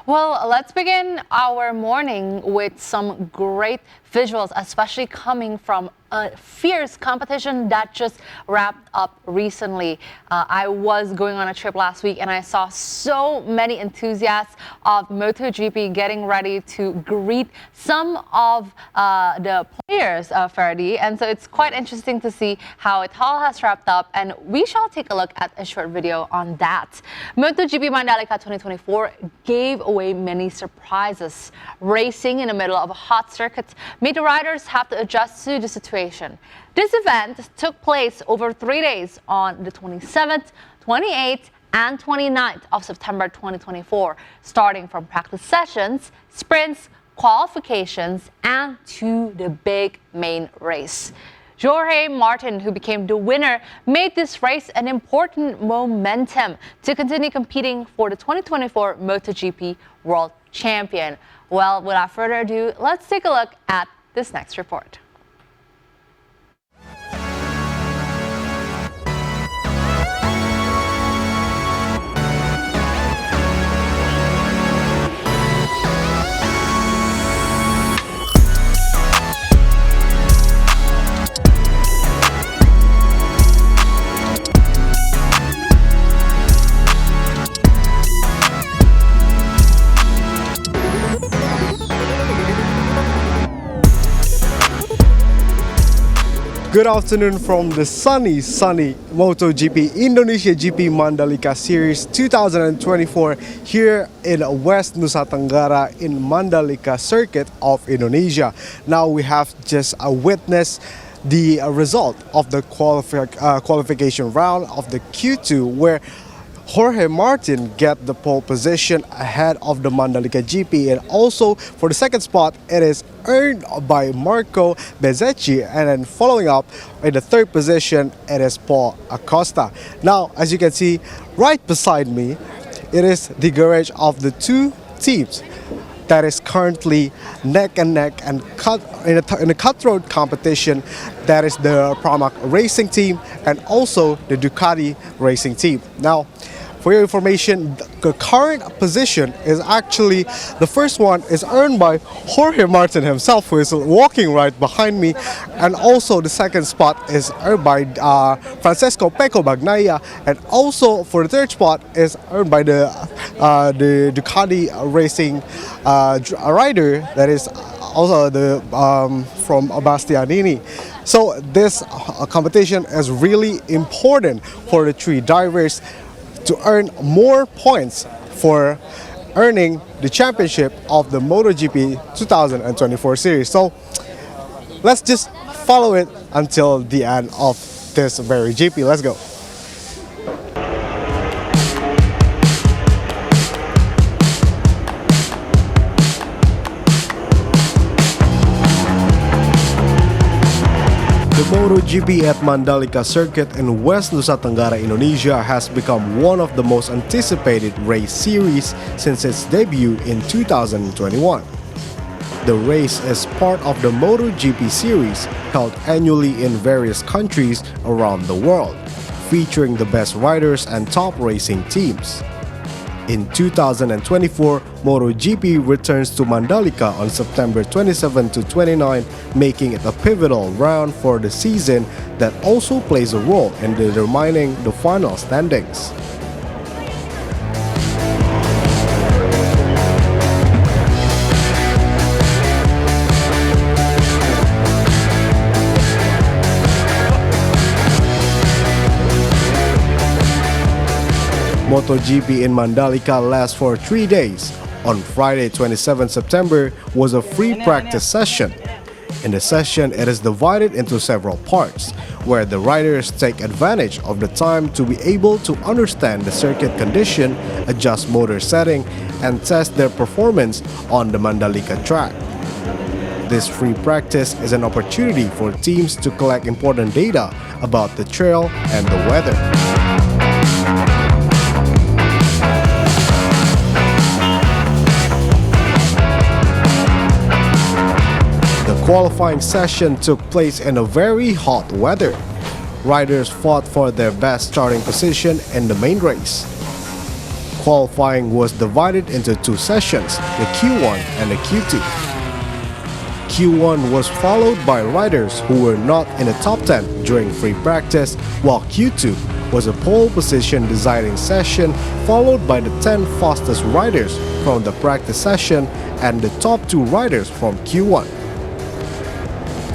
Well, let's begin our morning with some great visuals, especially coming from a fierce competition that just wrapped up recently. I was going on a trip last week and I saw so many enthusiasts of Motogp getting ready to greet some of the players, Faraday. And so it's quite interesting to see how it all has wrapped up, and we shall take a look at a short video on that. Motogp Mandalika 2024 gave away many surprises. Racing in the middle of a hot circuit made the riders have to adjust to the situation. This event took place over 3 days on the 27th, 28th, and 29th of September 2024, starting from practice sessions, sprints, qualifications, and to the big main race. Jorge Martin, who became the winner, made this race an important momentum to continue competing for the 2024 Motogp World Champion. Well, without further ado, let's take a look at this next report. Good afternoon from the sunny Motogp Indonesia GP Mandalika Series 2024 here in West Nusa Tenggara in Mandalika Circuit of Indonesia. Now we have just witnessed the result of the qualification round of the Q2, where Jorge Martin get the pole position ahead of the Mandalika GP, and also for the second spot it is earned by Marco Bezzecchi, and then following up in the third position it is Paul Acosta. Now, as you can see right beside me, it is the garage of the two teams that is currently neck and neck and in a cutthroat competition. That is the Pramac Racing team and also the Ducati Racing team. Now, for your information, the current position is actually, the first one is earned by Jorge Martin himself, who is walking right behind me, and also the second spot is earned by Francesco Pecco Bagnaia, and also for the third spot is earned by the Ducati Racing rider, that is also the from Bastianini. So this competition is really important for the three drivers to earn more points for earning the championship of the MotoGP 2024 series. So let's just follow it until the end of this very GP. Let's go. The Motogp at Mandalika Circuit in West Nusa Tenggara, Indonesia has become one of the most anticipated race series since its debut in 2021. The race is part of the Motogp series held annually in various countries around the world, featuring the best riders and top racing teams. In 2024, Motogp returns to Mandalika on September 27 to 29, making it a pivotal round for the season that also plays a role in determining the final standings. Motogp in Mandalika lasts for 3 days. On Friday, 27 September, was a free practice session. In the session, it is divided into several parts, where the riders take advantage of the time to be able to understand the circuit condition, adjust motor setting, and test their performance on the Mandalika track. This free practice is an opportunity for teams to collect important data about the trail and the weather. Qualifying session took place in a very hot weather. Riders fought for their best starting position in the main race. Qualifying was divided into two sessions, the Q1 and the Q2. Q1 was followed by riders who were not in the top 10 during free practice, while Q2 was a pole position deciding session followed by the 10 fastest riders from the practice session and the top 2 riders from Q1.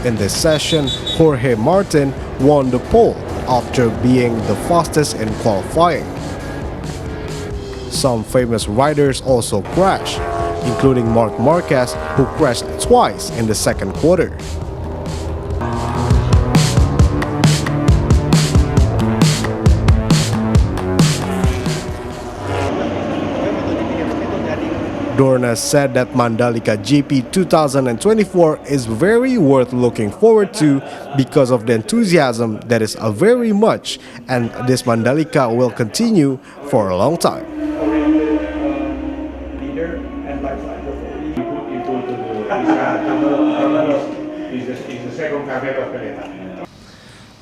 In this session, Jorge Martin won the pole after being the fastest in qualifying. Some famous riders also crashed, including Marc Marquez, who crashed twice in the second quarter. Dorna said that Mandalika GP 2024 is very worth looking forward to because of the enthusiasm that is very much, and this Mandalika will continue for a long time.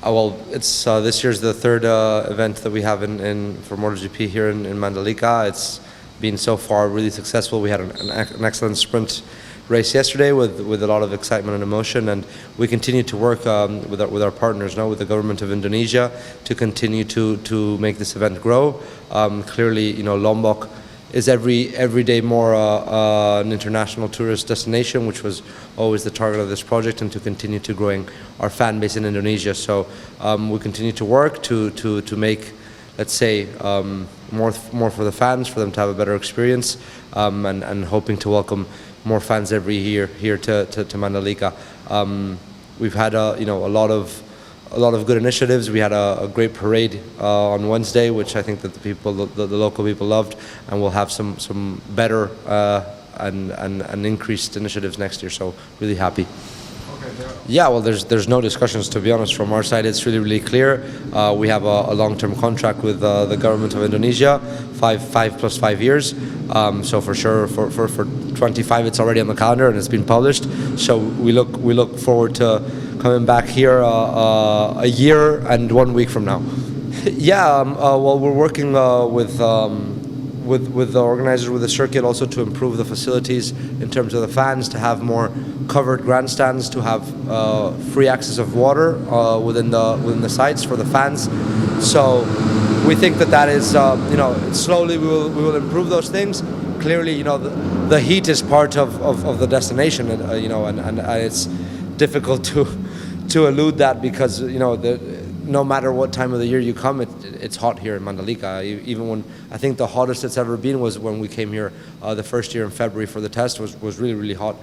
Well, it's this year's the third event that we have for Motogp here in Mandalika. It's been so far really successful. We had an excellent sprint race yesterday with a lot of excitement and emotion, and we continue to work with our partners now, with the government of Indonesia, to continue to make this event grow. Clearly, Lombok is every day more an international tourist destination, which was always the target of this project, and to continue to growing our fan base in Indonesia. So we continue to work to make, let's say, more for the fans, for them to have a better experience, and hoping to welcome more fans every year here to Mandalika. We've had a lot of good initiatives. We had a great parade on Wednesday, which I think that the local people loved, and we'll have some better and increased initiatives next year. So really happy. Yeah, well, there's no discussions, to be honest. From our side, it's really clear. We have a long-term contract with the government of Indonesia, 5 plus 5 years. So for sure, for 25, it's already on the calendar and it's been published. So we look forward to coming back here a year and 1 week from now. Yeah, well, we're working with the organizers, with the circuit, also to improve the facilities in terms of the fans, to have more covered grandstands, to have free access of water within the sites for the fans. So we think that is, slowly we will improve those things. Clearly, the heat is part of the destination, and it's difficult to elude that, because no matter what time of the year you come, it's hot here in Mandalika. Even when, I think the hottest it's ever been was when we came here the first year in February for the test, was really hot.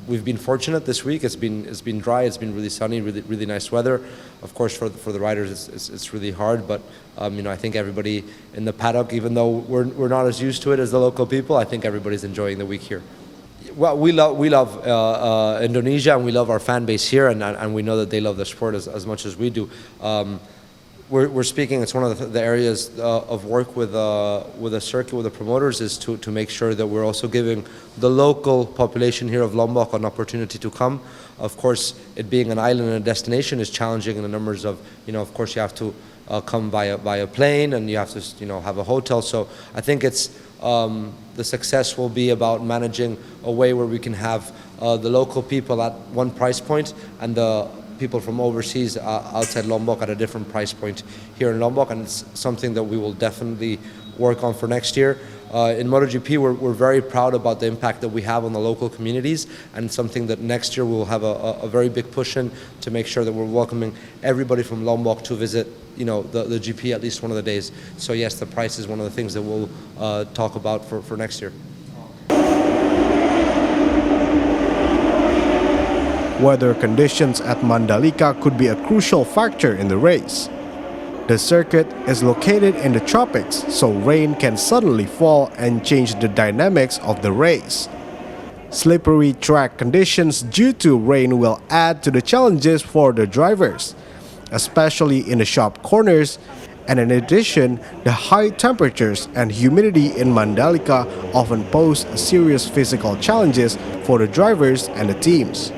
We've been fortunate this week. It's been dry. It's been really sunny. Really nice weather. Of course, for the riders, it's really hard. But I think everybody in the paddock, even though we're not as used to it as the local people, I think everybody's enjoying the week here. Well, we love Indonesia, and we love our fan base here, and we know that they love the sport as much as we do. We're speaking. It's one of the areas of work with the circuit, with the promoters, is to make sure that we're also giving the local population here of Lombok an opportunity to come. Of course, it being an island and a destination is challenging in the numbers of, of course, you have to come by a plane, and you have to have a hotel. So I think it's the success will be about managing a way where we can have the local people at one price point, and the people from overseas outside Lombok at a different price point here in Lombok, and it's something that we will definitely work on for next year. In Motogp, we're very proud about the impact that we have on the local communities, and something that next year we'll have a very big push in to make sure that we're welcoming everybody from Lombok to visit the GP at least one of the days. So yes, the price is one of the things that we'll talk about for next year. Weather conditions at Mandalika could be a crucial factor in the race. The circuit is located in the tropics, so rain can suddenly fall and change the dynamics of the race. Slippery track conditions due to rain will add to the challenges for the drivers, especially in the sharp corners, and in addition, the high temperatures and humidity in Mandalika often pose serious physical challenges for the drivers and the teams.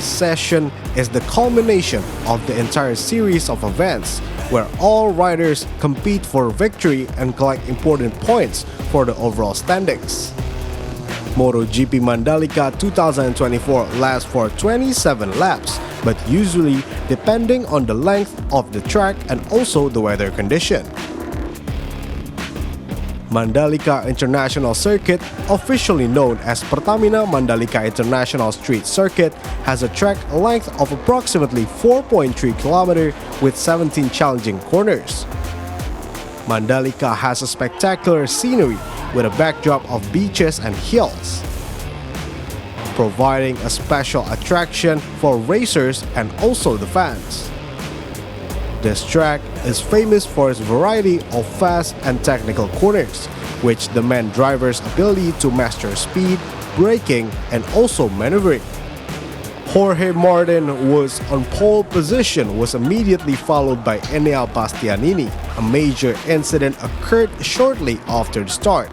today's session is the culmination of the entire series of events where all riders compete for victory and collect important points for the overall standings. Motogp Mandalika 2024 lasts for 27 laps, but usually depending on the length of the track and also the weather condition. Mandalika International Circuit, officially known as Pertamina Mandalika International Street Circuit, has a track length of approximately 4.3 km with 17 challenging corners. Mandalika has a spectacular scenery with a backdrop of beaches and hills, providing a special attraction for racers and also the fans. This track is famous for its variety of fast and technical corners, which demand drivers' ability to master speed, braking, and also maneuvering. Jorge Martin was on pole position, was immediately followed by Enea Bastianini. A major incident occurred shortly after the start.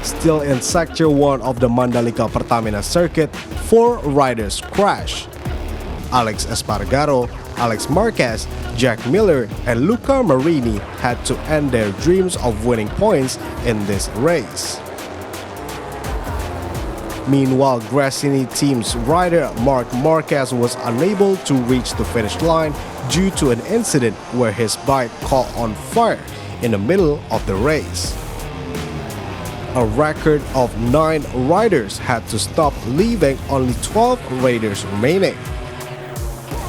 Still in Sector 1 of the Mandalika Pertamina circuit, 4 riders crashed. Alex Espargaro, Alex Marquez, Jack Miller, and Luca Marini had to end their dreams of winning points in this race. Meanwhile, Gresini team's rider Marc Marquez was unable to reach the finish line due to an incident where his bike caught on fire in the middle of the race. A record of 9 riders had to stop, leaving only 12 riders remaining.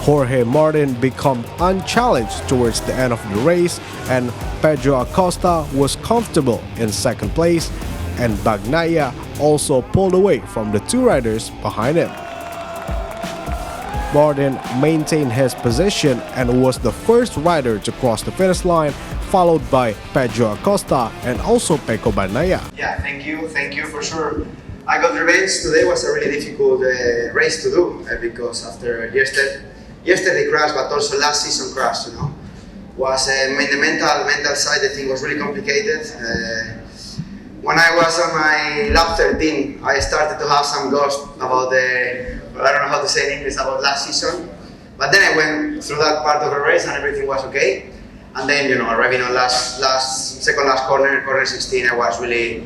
Jorge Martin became unchallenged towards the end of the race, and Pedro Acosta was comfortable in second place, and Bagnaia also pulled away from the 2 riders behind him. Martin maintained his position and was the first rider to cross the finish line, followed by Pedro Acosta and also Pecco Bagnaia. Yeah, thank you for sure. I got revenge. Today was a really difficult race to do because after yesterday crash, but also last season crash, was in the mental side. The thing was really complicated. When I was on my lap 13, I started to have some ghost about I don't know how to say in English, about last season. But then I went through that part of the race and everything was okay. And then, arriving on second last corner 16, I was really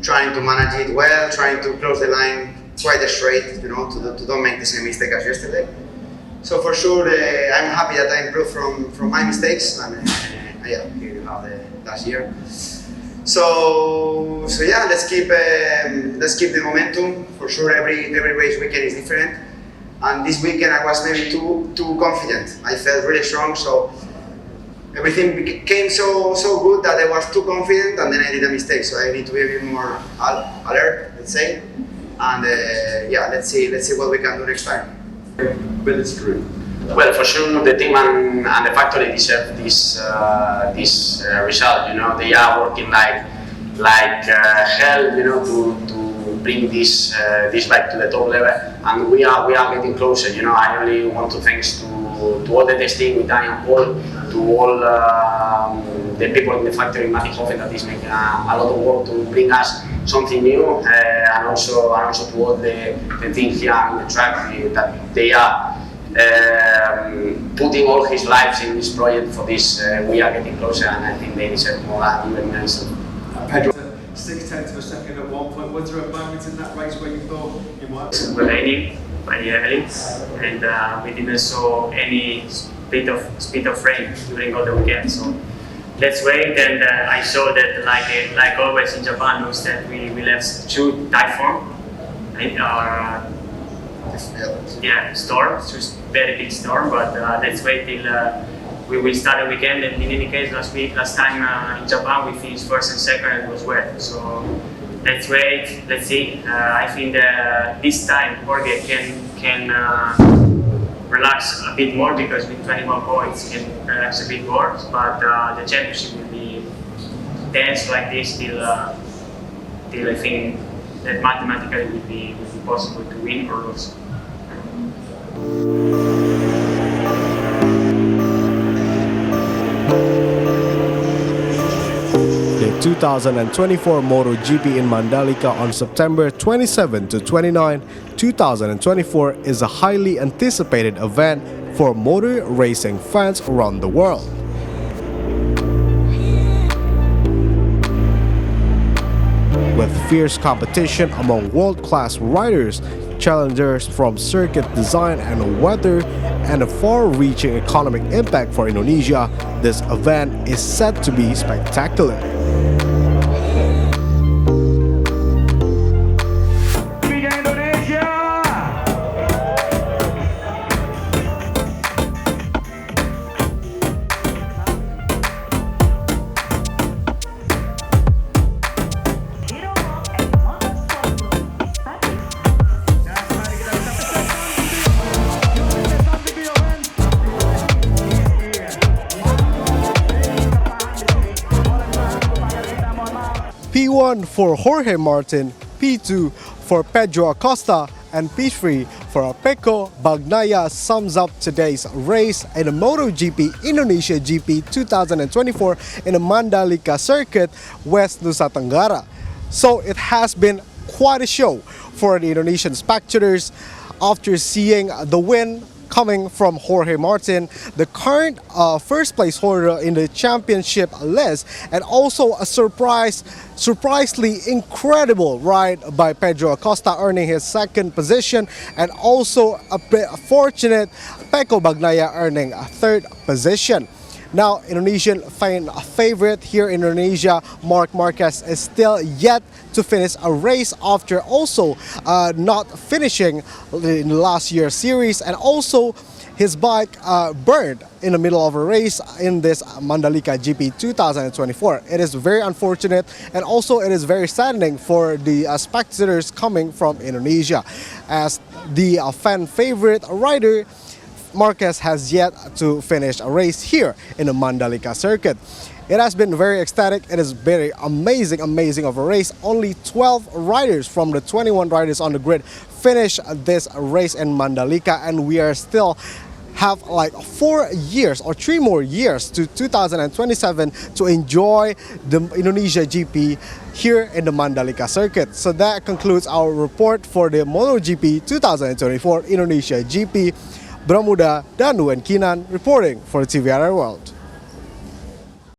trying to manage it well, trying to close the line quite straight, to don't make the same mistake as yesterday. So for sure, I'm happy that I improved from my mistakes, and yeah, here you have the last year. So yeah, let's keep the momentum. For sure, every race weekend is different, and this weekend I was maybe too confident. I felt really strong, so everything became so good that I was too confident, and then I did a mistake. So I need to be a bit more alert, let's say, and yeah, let's see what we can do next time. But it's true. Well, for sure, the team and the factory deserve this result. They are working like hell, to bring this bike to the top level, and we are getting closer. I really want to thanks to all the testing with Daniel Paul, to all the people in the factory in Motogp that is making a lot of work to bring us something new, and also to all the team here in the track that they are putting all his lives in this project for this. We are getting closer, and I think they deserve more than even nicer. Pedro, 6/10 of a second at one point. Was there a moment in that race where you thought you might? We're raining by heavily, and we didn't saw any speed of rain during all the weekend. So let's wait. And I saw that, like always in Japan, instead we left 2 typhoon. Storm, just very big storm. But let's wait till we will start the weekend. And in any case, last time in Japan we finished first and second and it was wet. So let's wait. Let's see. I think this time Jorge can relax a bit more, because with 21 points he can relax a bit more. But the championship will be tense like this till I think that mathematically will be possible to win or lose. The 2024 MotoGP in Mandalika on September 27 to 29 2024 is a highly anticipated event for motor racing fans around the world. With fierce competition among world-class riders, challengers from circuit design and weather, and a far-reaching economic impact for Indonesia, this event is set to be spectacular. P1 for Jorge Martin, P2 for Pedro Acosta, and P3 for Pecco Bagnaia sums up today's race in the Motogp Indonesia GP 2024 in the Mandalika circuit, West Nusa Tenggara. So it has been quite a show for the Indonesian spectators after seeing the win coming from Jorge Martin, the current first place holder in the championship list, and also a surprisingly incredible ride by Pedro Acosta, earning his second position, and also a fortunate Pecco Bagnaia earning a third position. Now, Indonesian fan favorite here in Indonesia, Marc Marquez, is still yet to finish a race after also not finishing in last year's series, and also his bike burned in the middle of a race in this Mandalika GP 2024. It is very unfortunate, and also it is very saddening for the spectators coming from Indonesia, as the fan favorite rider Marquez has yet to finish a race here in the Mandalika circuit. It has been very ecstatic. It is very amazing of a race. Only 12 riders from the 21 riders on the grid finish this race in Mandalika, and we are still have like 4 years or 3 more years to 2027 to enjoy the Indonesia GP here in the Mandalika circuit. So that concludes our report for the MotoGP 2024 Indonesia GP. Bramuda, Danu, and Kinan reporting for TVRI World.